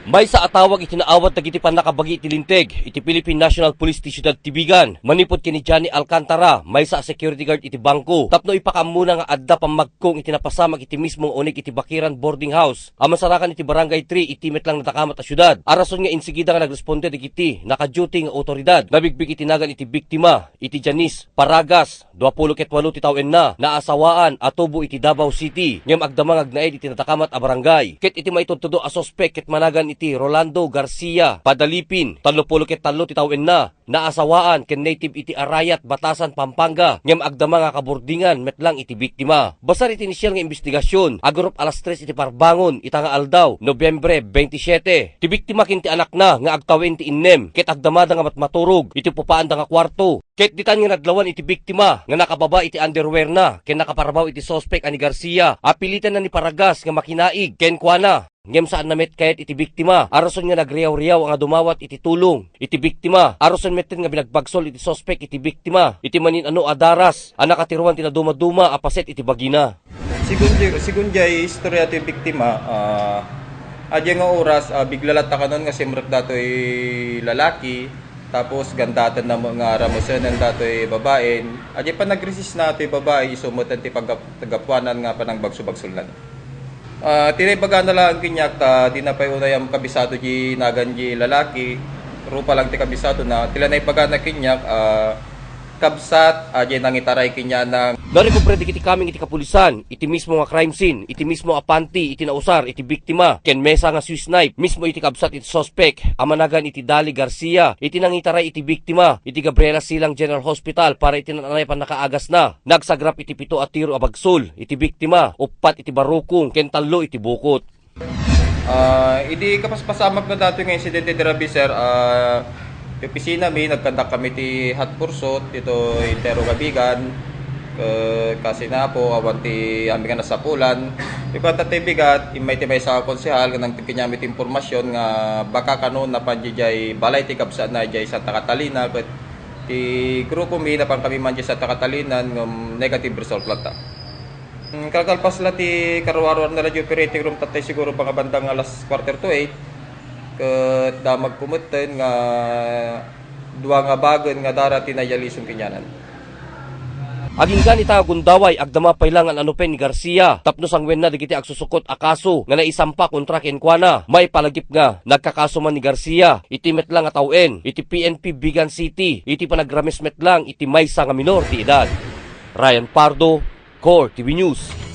May sa atawag itinaawat na giti panakabagi itilinteg, iti Philippine National Police ti Siyudad Tibigan. Manipod kini Johnny Alcantara, may sa security guard iti bangko. Tapno ipakamuna nga adda pamagkong itinapasamag iti mismong unig iti Bakiran boarding house. Amasarakan iti barangay 3, itimet lang natakamat a syudad. Arason nga insigida nga nagresponde iti naka-duty nga otoridad. Nabigbig itinagan iti biktima, iti Janice Paragas, 28 ti tawen na, naasawaan atubo iti Davao City. Ngem agdamang agnaid iti natakamat a barangay. Ket iti maitutudo a sospek ket managan iti Rolando Garcia Padalipin, 33 ti tawen na, naasawaan ken native iti Arayat, Batasan, Pampanga. Ngem agdama nga kaburdingan metlang iti biktima. Basar iti inisyal nga investigasyon, agurup alas 3 iti parbangon, itanga aldaw, Nobyembre 27. Ti biktima kinti anak na nga agtawen ti innem, ket agdamada nga matmaturog, iti pupaanda nga kwarto. Ket ditan nga nadlawan iti biktima nga nakababa iti underwear na, ken nakaparabaw iti sospek ani Garcia. Apilitan na ni Paragas nga makinaig ken kuana. Ngem saan namet kayat iti biktima, arason nga nagriyaw-riyaw nga dumawat iti tulong. Iti biktima, arason meten nga binagbagsol iti sospek iti biktima. Iti manin ano adaras, anakatiruan tinaduma-duma apaset iti bagina. Sigun jay istorya ti biktima, adya nga oras, biglalat ka nun nga simrek dato'y lalaki, tapos gandatan na mga ramosenan dato'y babaen. Adya pa nagresist na ito'y babae, isumutan ti paggapuanan nga panang bagso-bagsulan. Tinaybaga na lang kinyak di na pa unay ang kabisado di nagan di lalaki, rupa lang ti kabisado na tila na ibaga na kinyak kabsat di nangitaray kinya ng narikumpre iti kaming iti kapulisan, iti mismo nga crime scene, iti mismo apanti, iti nausar, iti biktima, ken mesa nga Swiss knife, mismo iti kabsat iti sospek, amanagan iti Dali Garcia, iti nangitaray iti biktima, iti Gabriela Silang General Hospital para iti nanay pan nakaagas na, nagsagrap iti 7 a tiro a bagsul, iti biktima, 4 iti barukong, ken 3 iti bukot. Idi kapaspasamag na dato yung insidente dira sir, opisina may nagkandak kami ti hot pursuit ito itero gabigan kasi na po awanti aming nga nasapulan ipata ti bigat imay sa konsehal kanang tipinyamit impormasyon nga baka kanon na panjay balay ti kapsa na jay Santa Catalina ket ti grupo mi na pang kami man jay Santa Catalina ng negative result lata. Kakalpas la ti karwarwar na radio operating room tatay siguro pang bandang alas 7:45 ket damag kumuten nga duwa nga bagen nga dara tinayalisong kinyanan. Aging ganita gundaway agdama pailangan anupen ni Garcia, tapno sangwen na digiti agsusukot akaso nga naisampa kontra ken kuana. May palagip nga nagkakaso man ni Garcia, iti metlang nga tawen, iti PNP Bigan City, iti panagrames metlang iti maysa nga minor ti edad. Ryan Pardo, Core TV News.